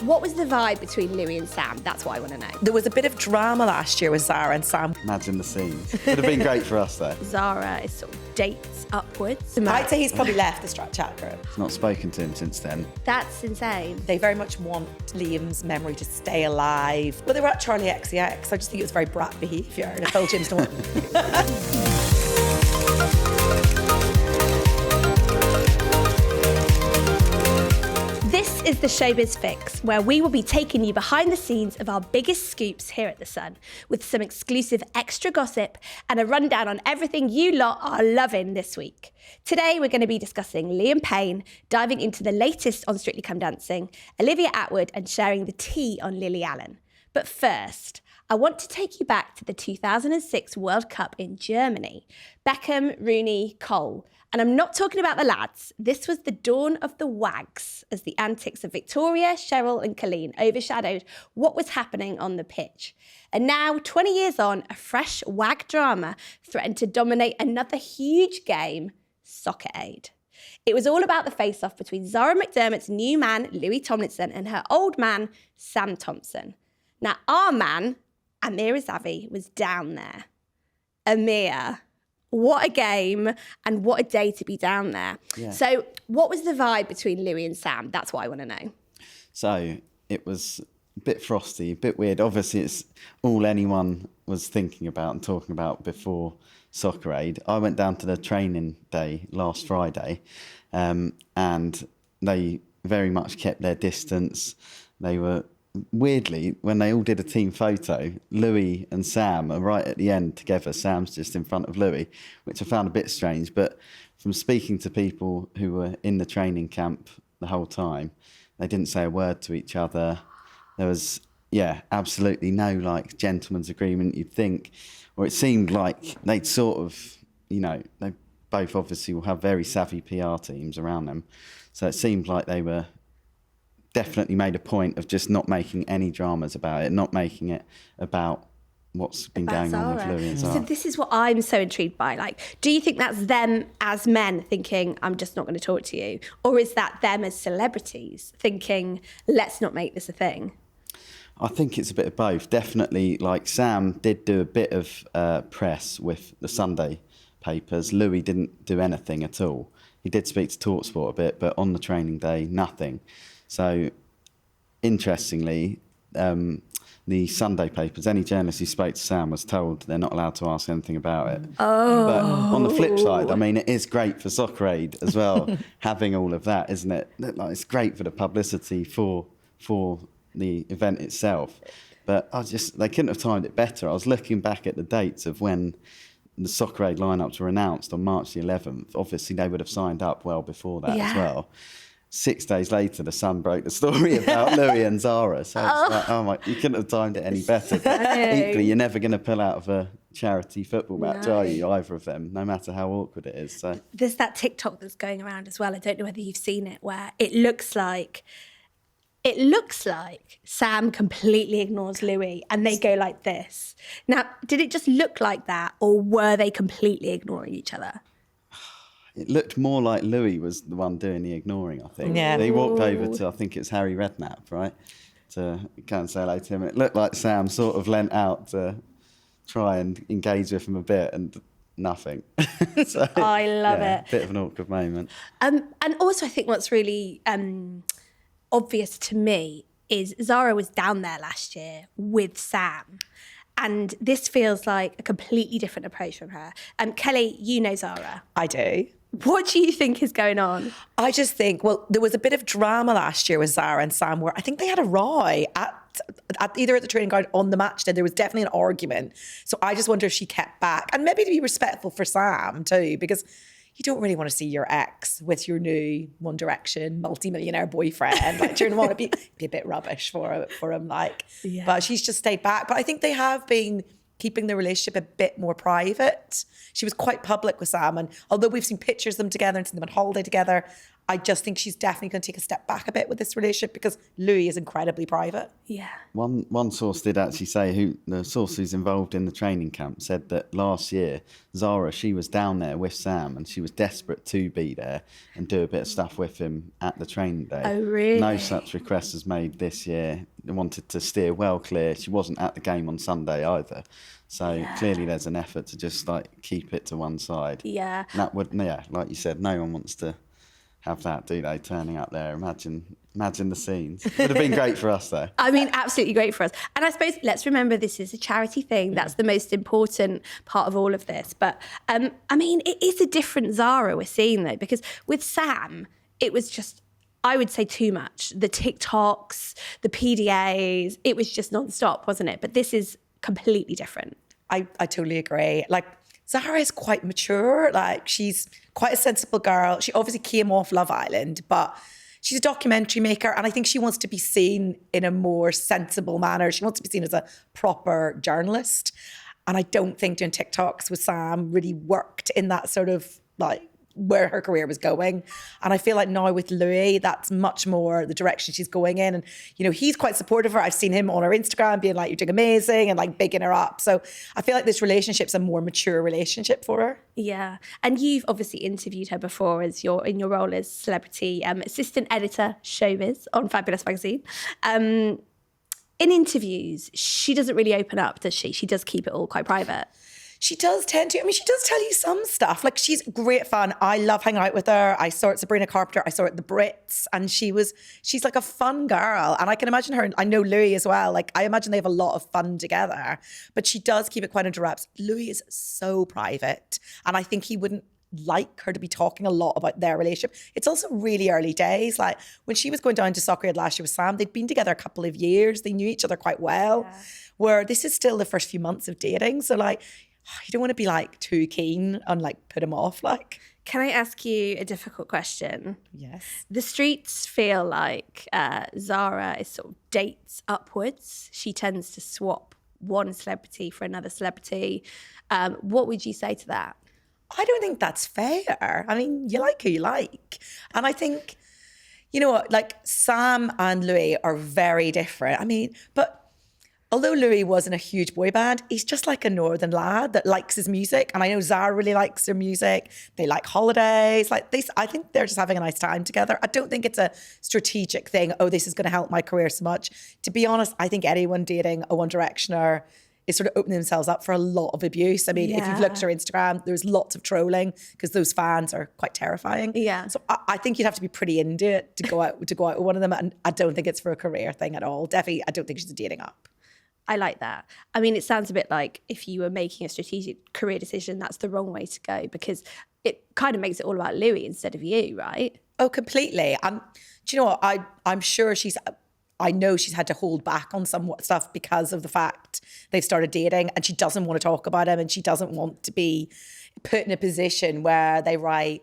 What was the vibe between Louis and Sam? That's what I want to know. There was a bit of drama last year with Zara and Sam. Imagine the scenes. Would have been great for us though. Zara is sort of dates upwards. I'd say he's probably left the chat group. Not spoken to him since then. That's insane. They very much want Liam's memory to stay alive. Well, they were at Charlie XCX. I just think it was very brat behaviour. And I told James to This is the Showbiz Fix, where we will be taking you behind the scenes of our biggest scoops here at The Sun, with some exclusive extra gossip and a rundown on everything you lot are loving this week. Today, we're going to be discussing Liam Payne, diving into the latest on Strictly Come Dancing, Olivia Atwood, and sharing the tea on Lily Allen. But first, I want to take you back to the 2006 World Cup in Germany. Beckham, Rooney, Cole. And I'm not talking about the lads. This was the dawn of the wags, as the antics of Victoria, Cheryl and Colleen overshadowed what was happening on the pitch. And now, 20 years on, a fresh wag drama threatened to dominate another huge game, Soccer Aid. It was all about the face-off between Zara McDermott's new man, Louis Tomlinson, and her old man, Sam Thompson. Now, our man, Amir Razavi, was down there. Amir. What a game and what a day to be down there. Yeah. So what was the vibe between Louis and Sam? That's what I want to know. So it was a bit frosty, a bit weird. Obviously, it's all anyone was thinking about and talking about before Soccer Aid. I went down to the training day last Friday and they very much kept their distance. They were... Weirdly, when they all did a team photo, Louis and Sam are right at the end together. Sam's just in front of Louis, which I found a bit strange. But from speaking to people who were in the training camp the whole time, they didn't say a word to each other. There was, absolutely no gentleman's agreement, you'd think. Or it seemed like they'd sort of, they both obviously will have very savvy PR teams around them. So it seemed like they were definitely made a point of just not making any dramas about it, not making it about what's been going on with Louis and Zara. So this is what I'm so intrigued by. Do you think that's them as men thinking, I'm just not going to talk to you? Or is that them as celebrities thinking, let's not make this a thing? I think it's a bit of both. Definitely, Sam did do a bit of press with the Sunday papers. Louis didn't do anything at all. He did speak to TalkSport a bit, but on the training day, nothing. So, interestingly, the Sunday papers, any journalist who spoke to Sam was told they're not allowed to ask anything about it. Oh. But on the flip side, it is great for Soccer Aid as well, having all of that, isn't it? It's great for the publicity for the event itself. But they couldn't have timed it better. I was looking back at the dates of when the Soccer Aid lineups were announced on March the 11th. Obviously, they would have signed up well before that as well. 6 days later, the Sun broke the story about Louis and Zara. So it's you couldn't have timed it any better. Equally, you're never going to pull out of a charity football match, are you? Either of them, no matter how awkward it is. So there's that TikTok that's going around as well. I don't know whether you've seen it, where it looks like Sam completely ignores Louis and they go like this. Now, did it just look like that, or were they completely ignoring each other? It looked more like Louis was the one doing the ignoring, I think. Yeah. He walked over to, I think it's Harry Redknapp, right, to go and say hello to him. And it looked like Sam sort of leant out to try and engage with him a bit, and nothing. So, I love it. Bit of an awkward moment. And also, I think what's really obvious to me is Zara was down there last year with Sam. And this feels like a completely different approach from her. Kelly, you know Zara. I do. What do you think is going on? I just think, there was a bit of drama last year with Zara and Sam where I think they had a row at either at the training ground on the match day. There was definitely an argument. So I just wonder if she kept back. And maybe to be respectful for Sam too, because you don't really want to see your ex with your new One Direction multi-millionaire boyfriend. Do you want to be a bit rubbish for him, But she's just stayed back. But I think they have been keeping the relationship a bit more private. She was quite public with Sam, and although we've seen pictures of them together and seen them on holiday together, I just think she's definitely going to take a step back a bit with this relationship because Louis is incredibly private. Yeah. One source did actually say, the source who's involved in the training camp said that last year, Zara, she was down there with Sam and she was desperate to be there and do a bit of stuff with him at the training day. Oh, really? No such request was made this year. They wanted to steer well clear. She wasn't at the game on Sunday either. So clearly there's an effort to just like keep it to one side. Yeah. And that would, like you said, no one wants to have that, do they? Turning up there, imagine the scenes. Would have been great for us, though. I mean, absolutely great for us. And I suppose let's remember this is a charity thing. That's the most important part of all of this. But I mean, it is a different Zara we're seeing though, because with Sam, it was just, I would say, too much. The TikToks, the PDAs, it was just nonstop, wasn't it? But this is completely different. I totally agree. Like, Zara is quite mature. Like, she's quite a sensible girl. She obviously came off Love Island, but she's a documentary maker. And I think she wants to be seen in a more sensible manner. She wants to be seen as a proper journalist. And I don't think doing TikToks with Sam really worked in that sort of like where her career was going. And I feel like now with Louis, that's much more the direction she's going in. And, you know, he's quite supportive of her. I've seen him on her Instagram being like, you're doing amazing and like bigging her up. So I feel like this relationship's a more mature relationship for her. Yeah. And you've obviously interviewed her before as in your role as celebrity assistant editor, Showbiz on Fabulous magazine. In interviews, she doesn't really open up, does she? She does keep it all quite private. She does tend to. I mean, she does tell you some stuff. Like, she's great fun. I love hanging out with her. I saw her at Sabrina Carpenter. I saw her at the Brits. And she's like a fun girl. And I can imagine her, and I know Louis as well. Like, I imagine they have a lot of fun together. But she does keep it quite under wraps. Louis is so private. And I think he wouldn't like her to be talking a lot about their relationship. It's also really early days. Like, when she was going down to Soccer Aid last year with Sam, they'd been together a couple of years. They knew each other quite well. Yeah. Where this is still the first few months of dating. So, like, you don't want to be like too keen and like put him off. Like, can I ask you a difficult question? Yes. The streets feel like Zara is sort of dates upwards. She tends to swap one celebrity for another celebrity. What would you say to that? I don't think that's fair. I mean, you like who you like. And I think, you know what, like Sam and Louis are very different. I mean, but although Louis wasn't a huge boy band, he's just like a northern lad that likes his music. And I know Zara really likes their music. They like holidays. Like I think they're just having a nice time together. I don't think it's a strategic thing. Oh, this is going to help my career so much. To be honest, I think anyone dating a One Directioner is sort of opening themselves up for a lot of abuse. I mean, if you've looked at her Instagram, there's lots of trolling because those fans are quite terrifying. Yeah. So I think you'd have to be pretty into it to go out with one of them. And I don't think it's for a career thing at all. Definitely, I don't think she's dating up. I like that. I mean, it sounds a bit like if you were making a strategic career decision, that's the wrong way to go because it kind of makes it all about Louis instead of you, right? Oh, completely. Do you know what? I'm sure I know she's had to hold back on some stuff because of the fact they've started dating and she doesn't want to talk about him and she doesn't want to be put in a position where they write,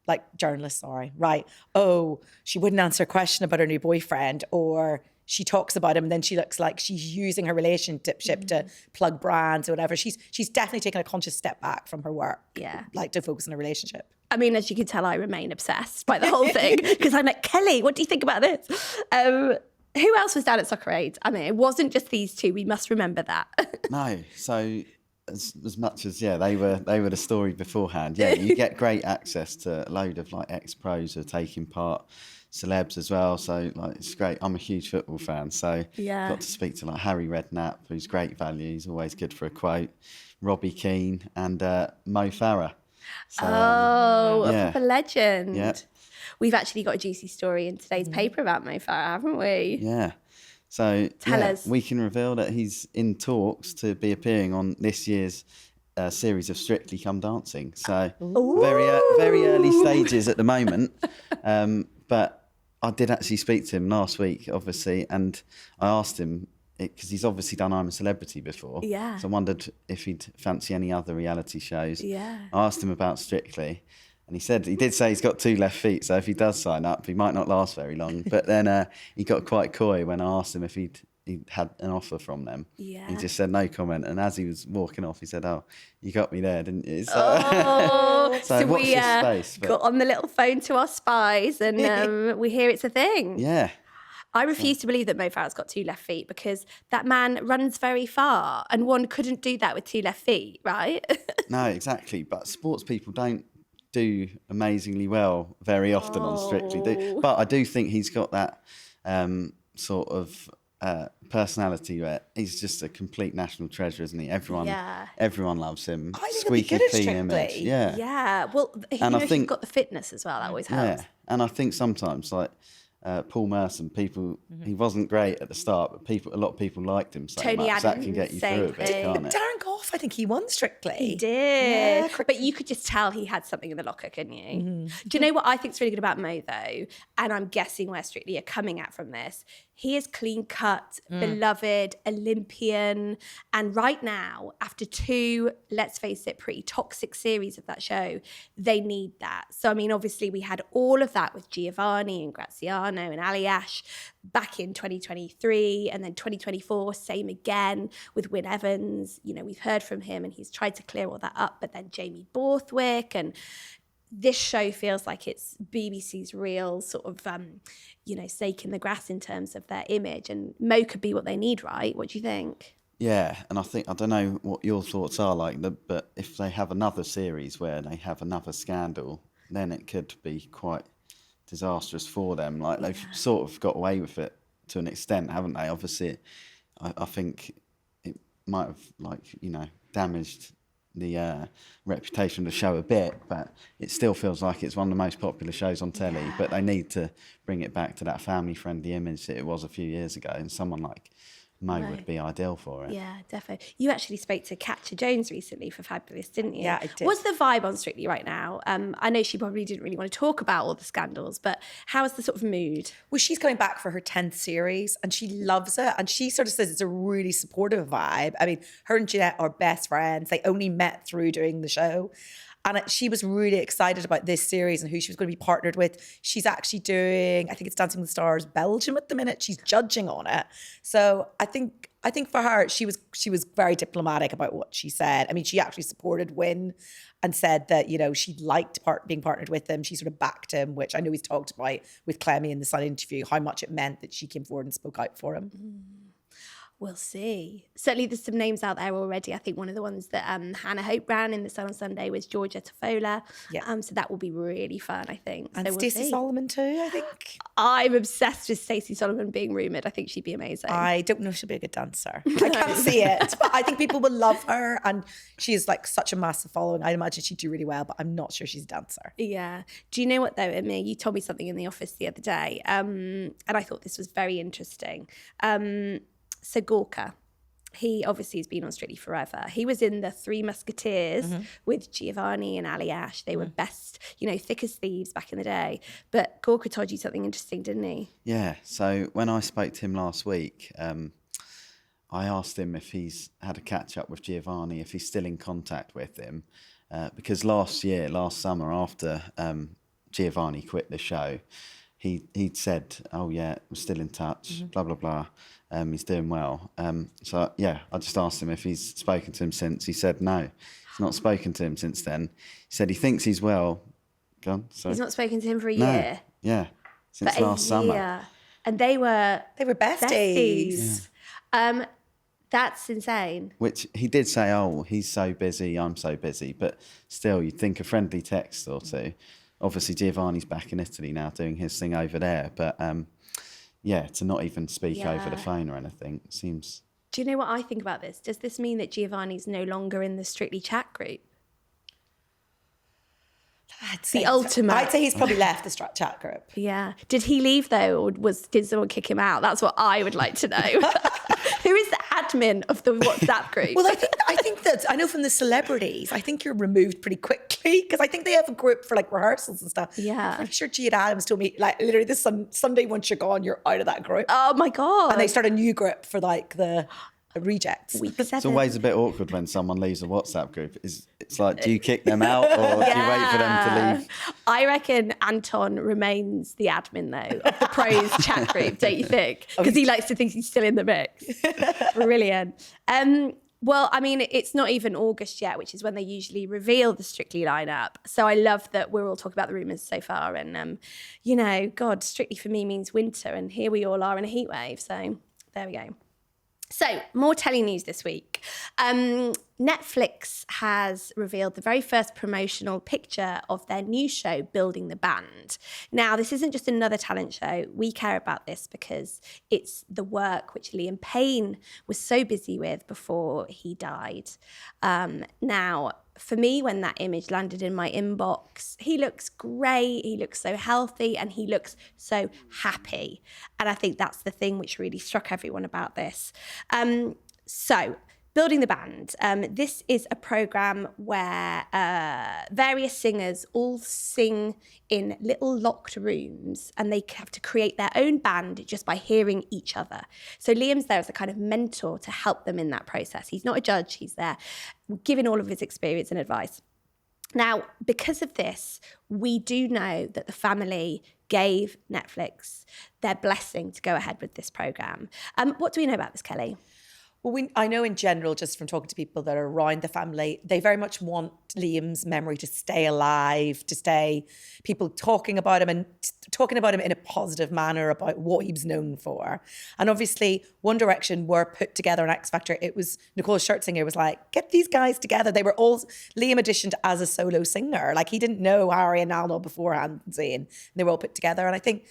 like journalists, right? Oh, she wouldn't answer a question about her new boyfriend, or she talks about him and then she looks like she's using her relationship to plug brands or whatever. She's definitely taken a conscious step back from her work. Yeah. Like to focus on her relationship. I mean, as you can tell, I remain obsessed by the whole thing because I'm like, Kelly, what do you think about this? Who else was down at Soccer Aid? I mean, it wasn't just these two. We must remember that. No. So as much as, they were the story beforehand. Yeah, you get great access to a load of like ex-pros who are taking part, celebs as well, so like it's great. I'm a huge football fan, so got to speak to like Harry Redknapp, who's great value. He's always good for a quote. Robbie Keane and Mo Farah. So, a proper legend. Yeah. We've actually got a juicy story in today's paper about Mo Farah, haven't we? Yeah. So tell us. We can reveal that he's in talks to be appearing on this year's series of Strictly Come Dancing. So very early stages at the moment, but I did actually speak to him last week, obviously, and I asked him, because he's obviously done I'm a Celebrity before. Yeah. So I wondered if he'd fancy any other reality shows. Yeah. I asked him about Strictly, and he did say he's got 2 left feet, so if he does sign up, he might not last very long. But then he got quite coy when I asked him if he'd he had an offer from them. Yeah. He just said no comment. And as he was walking off, he said, "Oh, you got me there, didn't you?" So, So watch we this space. But got on the little phone to our spies, and we hear it's a thing. yeah. I refuse to believe that Mo Farah's got 2 left feet, because that man runs very far, and one couldn't do that with 2 left feet, right? No, exactly. But sports people don't do amazingly well very often on Strictly. But I do think he's got that sort of personality where he's just a complete national treasure, isn't he? Everyone loves him. I think Squeaky he'll be good at clean Strictly. image. Yeah. Yeah. Well, And I he's think- got the fitness as well. That always helps. Yeah. And I think sometimes, like, Paul Merson, people, he wasn't great at the start, but a lot of people liked him so Tony much. That Adams, can get you same through a bit, thing. can't it? Darren Gough, I think he won Strictly. He did. Yeah, but you could just tell he had something in the locker, couldn't you? Do you know what I think's really good about Mo, though? And I'm guessing where Strictly are coming at from this. He is clean cut, beloved, Olympian. And right now, after 2, let's face it, pretty toxic series of that show, they need that. So, I mean, obviously we had all of that with Giovanni and Graziano and Aliash back in 2023, and then 2024, same again with Wyn Evans. You know, we've heard from him and he's tried to clear all that up, but then Jamie Borthwick, and this show feels like it's BBC's real sort of, stake in the grass in terms of their image, and Mo could be what they need, right? What do you think? Yeah, and I don't know what your thoughts are like, but if they have another series where they have another scandal, then it could be quite disastrous for them. Like, they've sort of got away with it to an extent, haven't they? Obviously, I think it might have, damaged the reputation of the show a bit, but it still feels like it's one of the most popular shows on telly. But they need to bring it back to that family-friendly image that it was a few years ago, and someone like Mo would be ideal for it. Yeah, definitely. You actually spoke to Katja Jones recently for Fabulous, didn't you? Yeah, I did. What's the vibe on Strictly right now? I know she probably didn't really want to talk about all the scandals, but how is the sort of mood? Well, she's coming back for her 10th series and she loves it. And she sort of says it's a really supportive vibe. I mean, her and Jeanette are best friends. They only met through doing the show. And she was really excited about this series and who she was going to be partnered with. She's actually doing, I think it's Dancing with the Stars Belgium at the minute. She's judging on it. So I think for her, she was very diplomatic about what she said. I mean, she actually supported Wyn and said that, she liked being partnered with him. She sort of backed him, which I know he's talked about with Clemmy in the Sun interview, how much it meant that she came forward and spoke out for him. We'll see. Certainly there's some names out there already. I think one of the ones that Hannah Hope ran in the Sun on Sunday was Georgia Tafola. Yeah. So that will be really fun, I think. And so Stacey Solomon too, I think. I'm obsessed with Stacey Solomon being rumoured. I think she'd be amazing. I don't know if she'll be a good dancer. I can't see it, but I think people will love her. And she is like such a massive following. I imagine she'd do really well, but I'm not sure she's a dancer. Yeah. Do you know what though, Amir? You told me something in the office the other day, and I thought this was very interesting. So Gorka, he obviously has been on Strictly forever. He was in the Three Musketeers with Giovanni and Aliash. They were best, thick as thieves back in the day. But Gorka told you something interesting, didn't he? Yeah, so when I spoke to him last week, I asked him if he's had a catch-up with Giovanni, if he's still in contact with him. Because last summer, after Giovanni quit the show, he'd said, "Oh yeah, we're still in touch, blah, blah, blah. He's doing well." So yeah, I just asked him if he's spoken to him since. He said no, he's not spoken to him since then. He said he thinks he's well. Go on, sorry. He's not spoken to him for a No, year. yeah, since But last summer. And they were besties. That's insane. Which he did say, "Oh, he's so busy, I'm so busy." But still, you'd think a friendly text or two. Obviously, Giovanni's back in Italy now doing his thing over there. But to not even speak over the phone or anything seems... Do you know what I think about this? Does this mean that Giovanni's no longer in the Strictly chat group? The ultimate. I'd say he's probably left the chat group. Yeah. Did he leave though, or did someone kick him out? That's what I would like to know. Who is the admin of the WhatsApp group? Well, I think that I know from the celebrities, I think you're removed pretty quickly because I think they have a group for like rehearsals and stuff. Yeah. I'm pretty sure Gia Adams told me like literally this Sunday once you're gone, you're out of that group. Oh my God. And they start a new group for like the rejects. Week 7. It's always a bit awkward when someone leaves a WhatsApp group. It's like, do you kick them out or do you wait for them to leave? I reckon Anton remains the admin, though, of the pros chat group, don't you think? Because he likes to think he's still in the mix. Brilliant. Well, I mean, it's not even August yet, which is when they usually reveal the Strictly lineup. So I love that we're all talking about the rumours so far. And, you know, God, Strictly for me means winter. And here we all are in a heat wave. So there we go. So, more telly news this week. Netflix has revealed the very first promotional picture of their new show, Building the Band. Now, this isn't just another talent show. We care about this because it's the work which Liam Payne was so busy with before he died. Now, for me, when that image landed in my inbox, he looks great, he looks so healthy, and he looks so happy. And I think that's the thing which really struck everyone about this. So, Building the Band. This is a programme where various singers all sing in little locked rooms, and they have to create their own band just by hearing each other. So Liam's there as a kind of mentor to help them in that process. He's not a judge, he's there giving all of his experience and advice. Now, because of this, we do know that the family gave Netflix their blessing to go ahead with this programme. What do we know about this, Kelly? Well, I know in general, just from talking to people that are around the family, they very much want Liam's memory to stay alive, to stay people talking about him and talking about him in a positive manner about what he was known for. And obviously, One Direction were put together on X Factor. It was Nicole Scherzinger was like, get these guys together. They were all Liam auditioned as a solo singer. Like he didn't know Harry and Alno beforehand, and they were all put together. And I think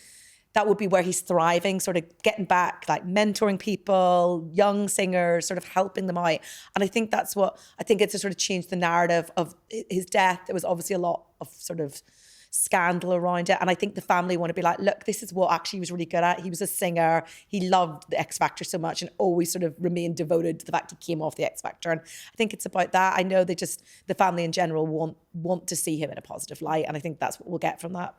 that would be where he's thriving, sort of getting back, like mentoring people, young singers, sort of helping them out. And I think that's what, I think it's to sort of change the narrative of his death. There was obviously a lot of sort of scandal around it. And I think the family want to be like, look, this is what actually he was really good at. He was a singer. He loved the X Factor so much and always sort of remained devoted to the fact he came off the X Factor. And I think it's about that. I know the family in general want to see him in a positive light. And I think that's what we'll get from that.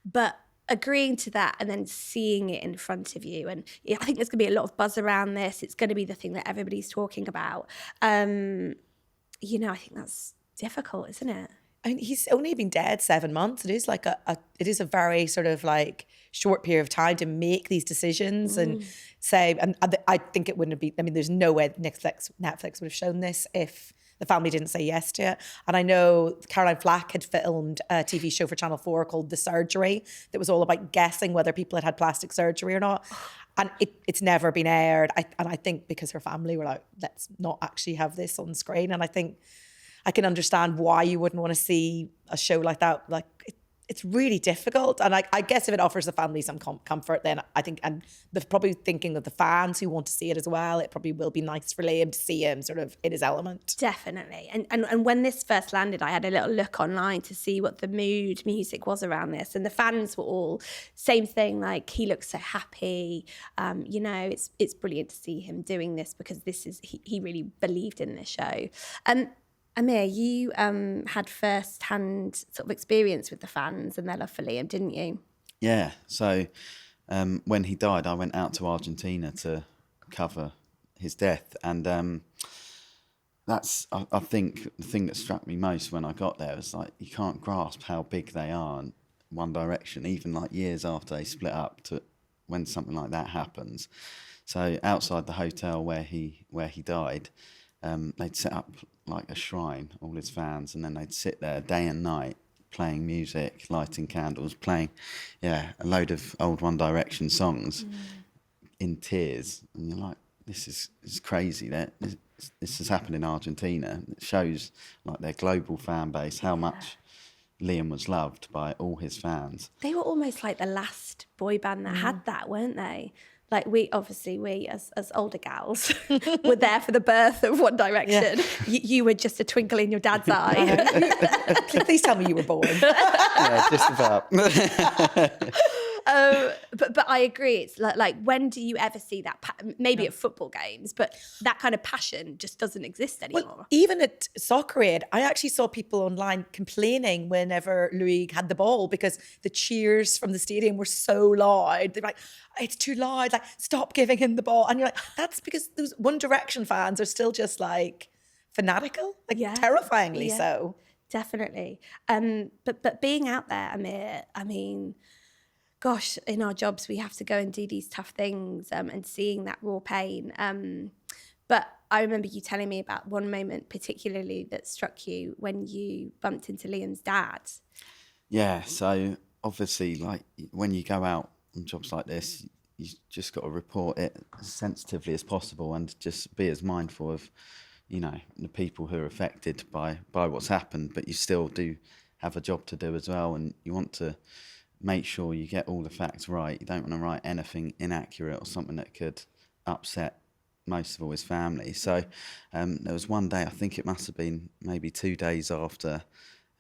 But agreeing to that and then seeing it in front of you. And I think there's going to be a lot of buzz around this. It's going to be the thing that everybody's talking about. I think that's difficult, isn't it? I mean, he's only been dead 7 months. It is like it is a very sort of like short period of time to make these decisions and say, and I think it wouldn't have been, I mean, there's no way Netflix would have shown this if the family didn't say yes to it. And I know Caroline Flack had filmed a TV show for Channel 4 called The Surgery that was all about guessing whether people had plastic surgery or not. And it's never been aired. And I think because her family were like, let's not actually have this on screen. And I think I can understand why you wouldn't want to see a show like that. Like it's really difficult. And I guess if it offers the family some comfort, then I think, and they're probably thinking of the fans who want to see it as well, it probably will be nice for Liam to see him sort of in his element. Definitely. And when this first landed, I had a little look online to see what the mood music was around this. And the fans were all, same thing, like he looks so happy. It's brilliant to see him doing this because he really believed in this show. Amir, you had first-hand sort of experience with the fans and their love for Liam, didn't you? Yeah. So when he died, I went out to Argentina to cover his death. And that's, I think, the thing that struck me most when I got there was like, you can't grasp how big they are in One Direction, even like years after they split up, to when something like that happens. So outside the hotel where he died, they'd set up like a shrine, all his fans, and then they'd sit there day and night playing music, lighting candles, playing a load of old One Direction songs in tears. And you're like, this is crazy. This has happened in Argentina. It shows like their global fan base, how much Liam was loved by all his fans. They were almost like the last boy band that had that, weren't they? Like we as older gals were there for the birth of One Direction. Yeah. You were just a twinkle in your dad's eye. Please tell me you were born. Yeah, just about. But I agree. It's like when do you ever see that? Maybe at football games, but that kind of passion just doesn't exist anymore. Well, even at Soccer Aid, I actually saw people online complaining whenever Louis had the ball because the cheers from the stadium were so loud. They're like, it's too loud. Like, stop giving him the ball. And you're like, that's because those One Direction fans are still just like fanatical, like terrifyingly so. Definitely. But being out there, Amir, I mean, gosh, in our jobs, we have to go and do these tough things and seeing that raw pain. But I remember you telling me about one moment particularly that struck you when you bumped into Liam's dad. Yeah, so obviously, like, when you go out on jobs like this, you just got to report it as sensitively as possible and just be as mindful of, you know, the people who are affected by what's happened, but you still do have a job to do as well, and you want to make sure you get all the facts right. You don't want to write anything inaccurate or something that could upset most of all his family. So there was one day, I think it must have been maybe 2 days after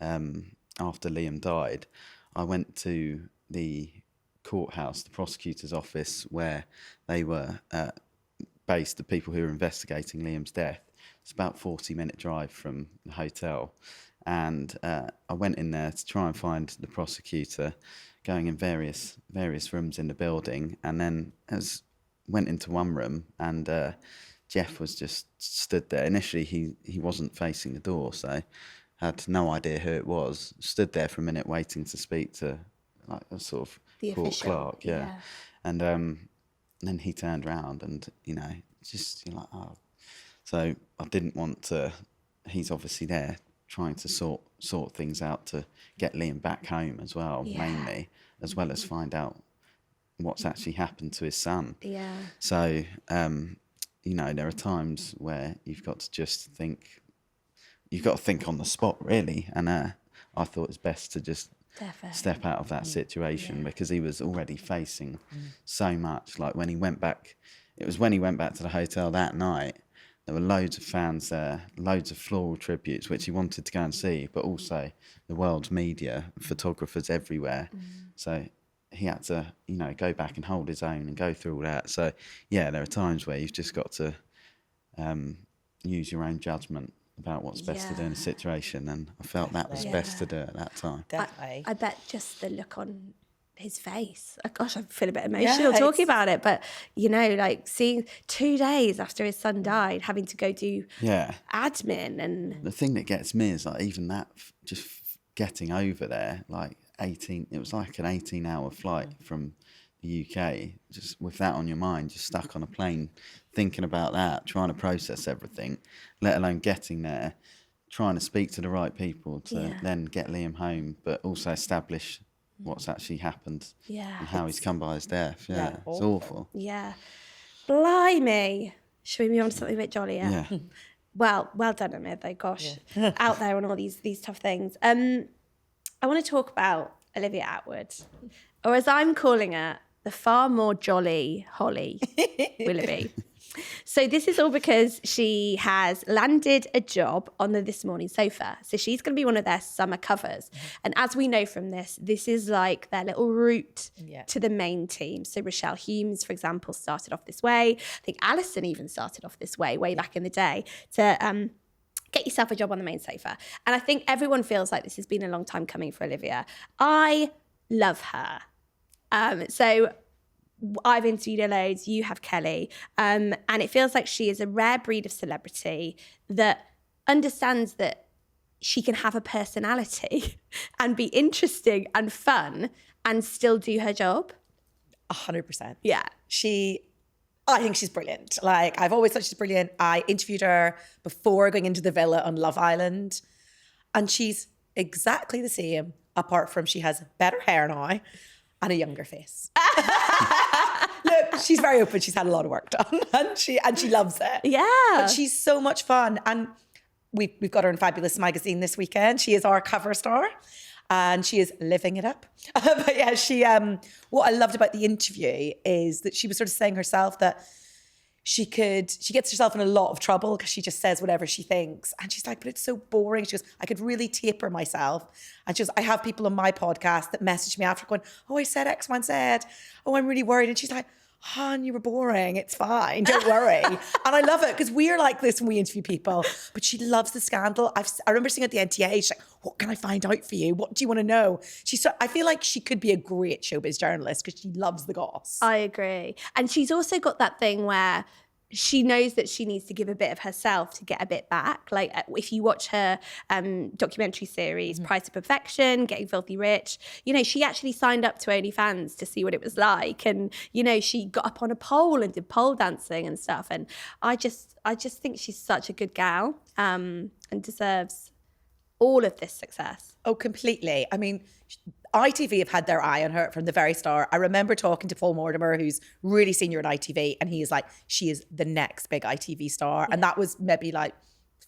Liam died, I went to the courthouse, the prosecutor's office, where they were based, the people who were investigating Liam's death. It's about a 40-minute drive from the hotel. And I went in there to try and find the prosecutor, going in various rooms in the building. And then went into one room, and Jeff was just stood there. Initially, he wasn't facing the door, so had no idea who it was. Stood there for a minute waiting to speak to like a sort of the court official clerk. Yeah. And then he turned around and, you know, just, you're like, oh. So I didn't want to, he's obviously there trying to sort things out to get Liam back home as well, mainly, as well as find out what's actually happened to his son. Yeah. So, you know, there are times where you've got to just think, you've got to think on the spot, really. And I thought it's best to just step out of that situation because he was already facing so much. Like when he went back, it was when he went back to the hotel that night, there were loads of fans there, loads of floral tributes, which he wanted to go and see, but also the world's media, photographers everywhere. So he had to, you know, go back and hold his own and go through all that. So, yeah, there are times where you've just got to use your own judgment about what's best to do in a situation, and I felt that was best to do at that time. Definitely. I bet just the look on his face. Gosh, I feel a bit emotional talking about it, but you know, like seeing 2 days after his son died, having to go do admin, and the thing that gets me is like even that, just getting over there, like it was like an 18-hour flight from the UK, just with that on your mind, just stuck on a plane, thinking about that, trying to process everything, let alone getting there, trying to speak to the right people to then get Liam home, but also establish what's actually happened and how he's come by his death. It's awful. Yeah. Blimey. Should we move on to something a bit jollier? Yeah. Well done, Amir, though. Gosh, out there on all these tough things. I want to talk about Olivia Atwood, or as I'm calling her, the far more jolly Holly Willoughby. So this is all because she has landed a job on the This Morning sofa. So she's going to be one of their summer covers. And as we know from this is like their little route to the main team. So Rochelle Humes, for example, started off this way. I think Alison even started off this way back in the day to get yourself a job on the main sofa. And I think everyone feels like this has been a long time coming for Olivia. I love her. So I've interviewed her loads, you have Kelly, and it feels like she is a rare breed of celebrity that understands that she can have a personality and be interesting and fun and still do her job. 100%. Yeah. I think she's brilliant. Like, I've always thought she's brilliant. I interviewed her before going into the villa on Love Island, and she's exactly the same, apart from she has better hair now and a younger face. Look, she's very open. She's had a lot of work done, and she loves it. Yeah, but she's so much fun, and we've got her in Fabulous magazine this weekend. She is our cover star, and she is living it up. But yeah, what I loved about the interview is that she was sort of saying herself that she gets herself in a lot of trouble because she just says whatever she thinks. And she's like, but it's so boring. She goes, I could really taper myself. And she goes, I have people on my podcast that message me after going, oh, I said X, Y, and Z. Oh, I'm really worried. And she's like, hon, you were boring. It's fine. Don't worry. And I love it because we're like this when we interview people, but she loves the scandal. I remember seeing at the NTA, she's like, what can I find out for you? What do you want to know? I feel like she could be a great showbiz journalist because she loves the goss. I agree. And she's also got that thing where she knows that she needs to give a bit of herself to get a bit back. Like if you watch her documentary series, Price of Perfection, Getting Filthy Rich, you know, she actually signed up to OnlyFans to see what it was like. And, you know, she got up on a pole and did pole dancing and stuff. And I just think she's such a good gal and deserves all of this success. Oh, completely. I mean, ITV have had their eye on her from the very start. I remember talking to Paul Mortimer, who's really senior at ITV, and he is like, she is the next big ITV star. Yeah. And that was maybe like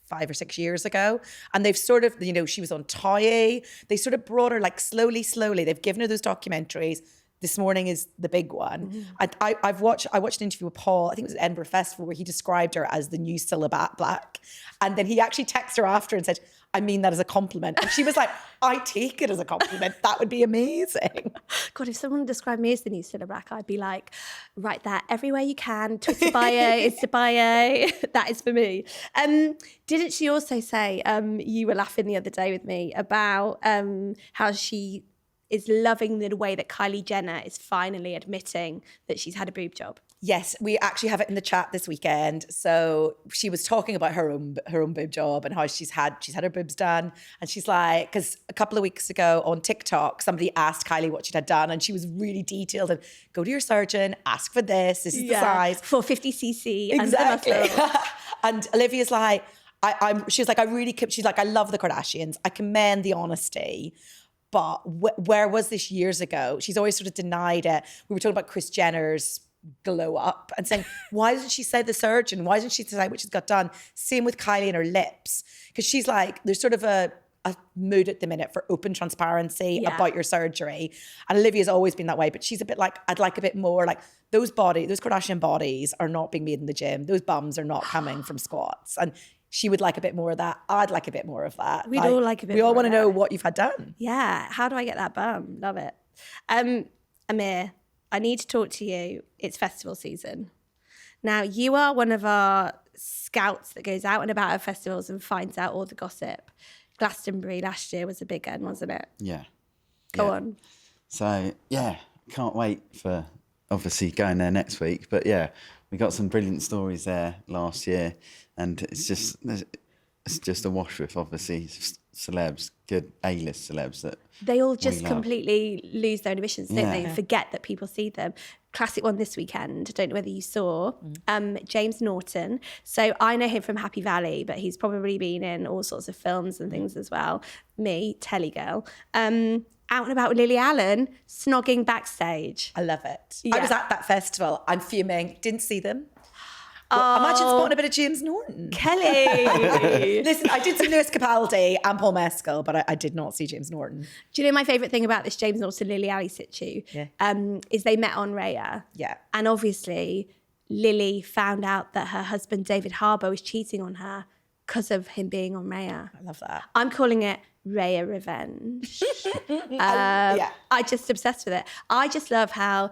5 or 6 years ago. And they've sort of, you know, she was on Toye. They sort of brought her like slowly. They've given her those documentaries. This morning is the big one. I watched an interview with Paul, I think it was at Edinburgh Festival, where he described her as the new Cilla Black. And then he actually texted her after and said, I mean that as a compliment. And she was like, I take it as a compliment. That would be amazing. God, if someone described me as the new Cilla Black, I'd be like, write that everywhere you can. Twitter bio, Insta bio. That is for me. Didn't she also say, you were laughing the other day with me about how she is loving the way that Kylie Jenner is finally admitting that she's had a boob job? Yes, we actually have it in the chat this weekend. So she was talking about her own boob job and how she's had her boobs done. And she's like, because a couple of weeks ago on TikTok, somebody asked Kylie what she'd had done, and she was really detailed and go to your surgeon, ask for this is the size. 450cc. Exactly. And Olivia's like, she's like, I love the Kardashians. I commend the honesty. But where was this years ago? She's always sort of denied it. We were talking about Kris Jenner's glow up and saying, why doesn't she say the surgeon? Why doesn't she decide what she's got done? Same with Kylie and her lips. Because she's like, there's sort of a mood at the minute for open transparency about your surgery. And Olivia's always been that way, but she's a bit like, I'd like a bit more like those Kardashian bodies are not being made in the gym. Those bums are not coming from squats. And she would like a bit more of that. I'd like a bit more of that. We'd all like a bit more. We all want to know what you've had done. Yeah. How do I get that bum? Love it. Amir, I need to talk to you. It's festival season. Now, you are one of our scouts that goes out and about at festivals and finds out all the gossip. Glastonbury last year was a big one, wasn't it? Yeah. Go on. So, yeah, can't wait for obviously going there next week. But yeah, we got some brilliant stories there last year. And it's just a wash with, obviously, celebs, good A-list celebs that they all just completely lose their inhibitions, don't they? Forget that people see them. Classic one this weekend. Don't know whether you saw James Norton. So I know him from Happy Valley, but he's probably been in all sorts of films and things as well. Me, telly girl. Out and about with Lily Allen, snogging backstage. I love it. Yeah. I was at that festival. I'm fuming. Didn't see them. Well, imagine spotting a bit of James Norton. Kelly. Listen, I did see Lewis Capaldi and Paul Mescal, but I did not see James Norton. Do you know my favourite thing about this James Norton Lily Allen situ? Is they met on Raya. Yeah. And obviously Lily found out that her husband David Harbour was cheating on her because of him being on Raya. I love that. I'm calling it Raya Revenge. I just obsessed with it. I just love how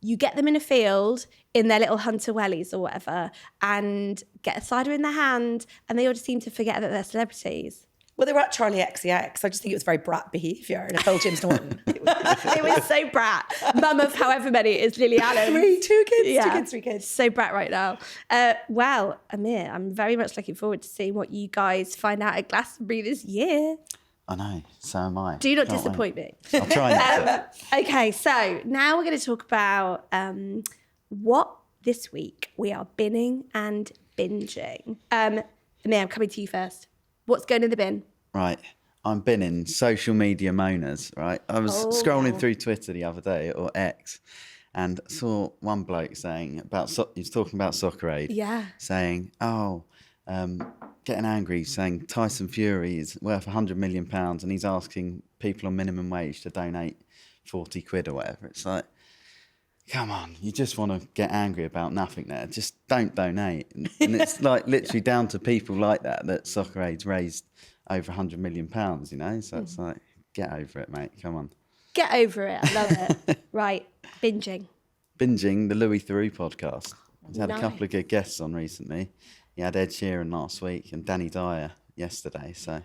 you get them in a field in their little hunter wellies or whatever and get a cider in their hand and they all just seem to forget that they're celebrities. Well, they were at Charlie XCX. I just think it was very brat behaviour. And I told James Norton. It was so brat. Mum of however many it is Lily Allen. 3 kids. So brat right now. Well, Amir, I'm very much looking forward to seeing what you guys find out at Glastonbury this year. I know, so am I. Do not disappoint me. I'll try not to. Okay, so now we're going to talk about what this week we are binning and binging. Amir, I'm coming to you first. What's going in the bin? Right, I'm binning social media moaners, right? I was scrolling through Twitter the other day, or X, and saw one bloke saying about, he was talking about Soccer Aid. Yeah. Saying, getting angry, saying Tyson Fury is worth £100 million and he's asking people on minimum wage to donate 40 quid or whatever. It's like, come on, you just want to get angry about nothing there. Just don't donate. And it's like literally down to people like that Soccer Aid's raised over £100 million, you know? So it's like, get over it, mate. Come on. Get over it. I love it. Right. Binging, the Louis Theroux podcast. He's had Nice. a couple of good guests on recently. He had Ed Sheeran last week and Danny Dyer yesterday. So I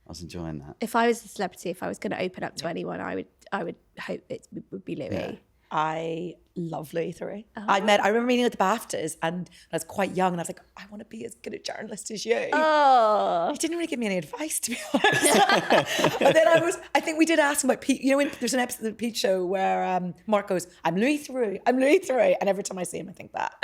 was enjoying that. If I was a celebrity, if I was going to open up to anyone, I would hope it would be Louis. Yeah. I love Louis Theroux. I remember meeting at the BAFTAs and I was quite young and I was like, I want to be as good a journalist as you. Oh. He didn't really give me any advice, to be honest. But then I think we did ask him about Pete. You know, when there's an episode of the Pete show where Mark goes, I'm Louis Theroux. And every time I see him, I think that.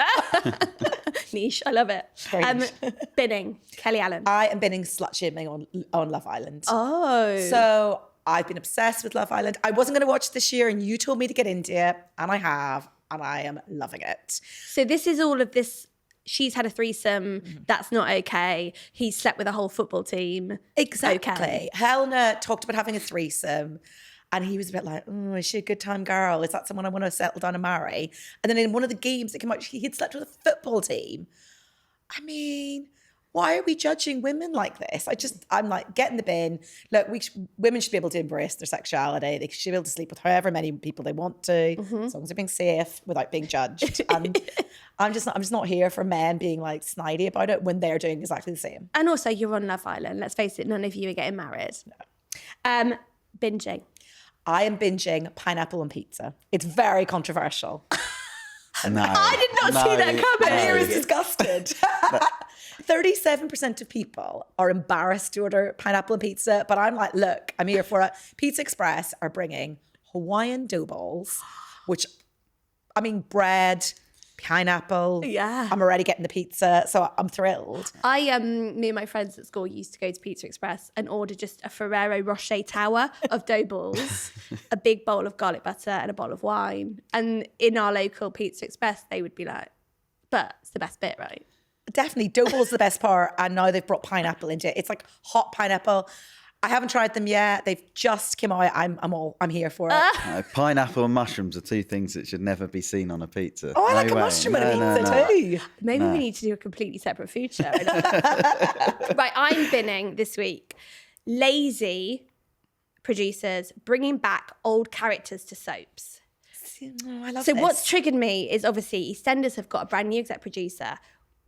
Niche. I love it. Very niche. Binning, Kelly Allen. I am binning slut shaming on Love Island. Oh. So I've been obsessed with Love Island. I wasn't going to watch this year and you told me to get into it and I have and I am loving it. So this is all of this. She's had a threesome. That's not okay. He slept with a whole football team. Exactly. Okay. Helena talked about having a threesome and he was a bit like, oh, is she a good time girl? Is that someone I want to settle down and marry? And then in one of the games that came out, he'd slept with a football team. I mean, why are we judging women like this? I'm like, get in the bin. Look, women should be able to embrace their sexuality. They should be able to sleep with however many people they want to, as long as they're being safe without being judged. And I'm just not here for men being like snidey about it when they're doing exactly the same. And also, you're on Love Island. Let's face it, none of you are getting married. No. Binging. I am binging pineapple on pizza. It's very controversial. No, I did not see that coming. Amir is disgusted. 37% of people are embarrassed to order pineapple and pizza, but I'm like, look, I'm here for it. Pizza Express are bringing Hawaiian dough balls, which, I mean, bread, pineapple. Yeah. I'm already getting the pizza, so I'm thrilled. Me and my friends at school used to go to Pizza Express and order just a Ferrero Rocher tower of dough balls, a big bowl of garlic butter and a bottle of wine. And in our local Pizza Express, they would be like, but it's the best bit, right? Definitely, dough balls the best part, and now they've brought pineapple into it. It's like hot pineapple. I haven't tried them yet. They've just come out. I'm here for it. Pineapple and mushrooms are two things that should never be seen on a pizza. Oh, I like No a way. mushroom on a No, pizza no. too. Maybe we need to do a completely separate food show. Right, I'm binning this week. Lazy producers bringing back old characters to soaps. Oh, I love So this. what's triggered me is obviously EastEnders have got a brand new exec producer.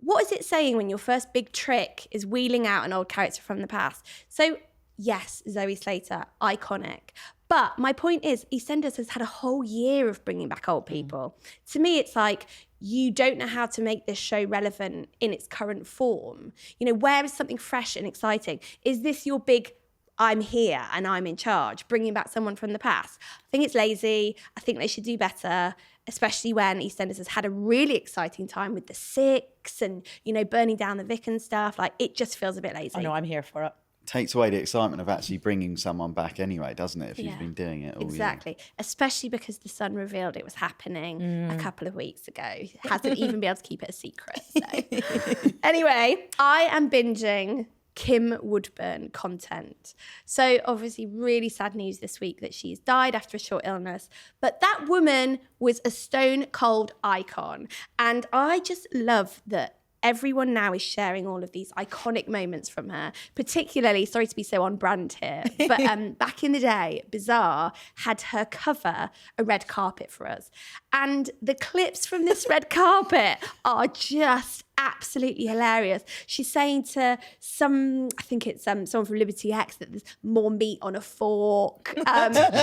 What is it saying when your first big trick is wheeling out an old character from the past? So yes, Zoe Slater, iconic. But my point is EastEnders has had a whole year of bringing back old people. To me, it's like, you don't know how to make this show relevant in its current form. You know, where is something fresh and exciting? Is this your big, I'm here and I'm in charge, bringing back someone from the past? I think it's lazy. I think they should do better, especially when EastEnders has had a really exciting time with the Six and, you know, burning down the Vic and stuff. Like, it just feels a bit lazy. I know, I'm here for it. Takes away the excitement of actually bringing someone back anyway, doesn't it? If you've been doing it all Exactly. Especially because The Sun revealed it was happening a couple of weeks ago. Hasn't even been able to keep it a secret. So. Anyway, I am binging Kim Woodburn content. So obviously really sad news this week that she's died after a short illness. But that woman was a stone cold icon. And I just love that everyone now is sharing all of these iconic moments from her, particularly, sorry to be so on brand here, but back in the day, Bizarre had her cover a red carpet for us. And the clips from this red carpet are just absolutely hilarious. She's saying to I think it's someone from Liberty X, that there's more meat on a fork.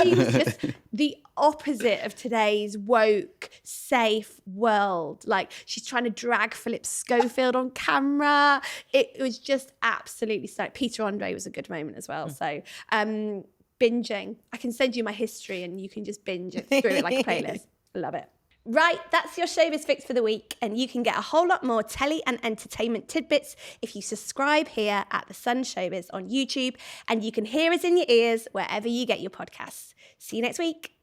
She's just the opposite of today's woke, safe world. Like, she's trying to drag Philip Schofield on camera. It was just absolutely stunning. Peter Andre was a good moment as well. So binging. I can send you my history and you can just binge it through it like a playlist. Love it. Right, that's your Showbiz Fix for the week, and you can get a whole lot more telly and entertainment tidbits if you subscribe here at The Sun Showbiz on YouTube, and you can hear us in your ears wherever you get your podcasts. See you next week.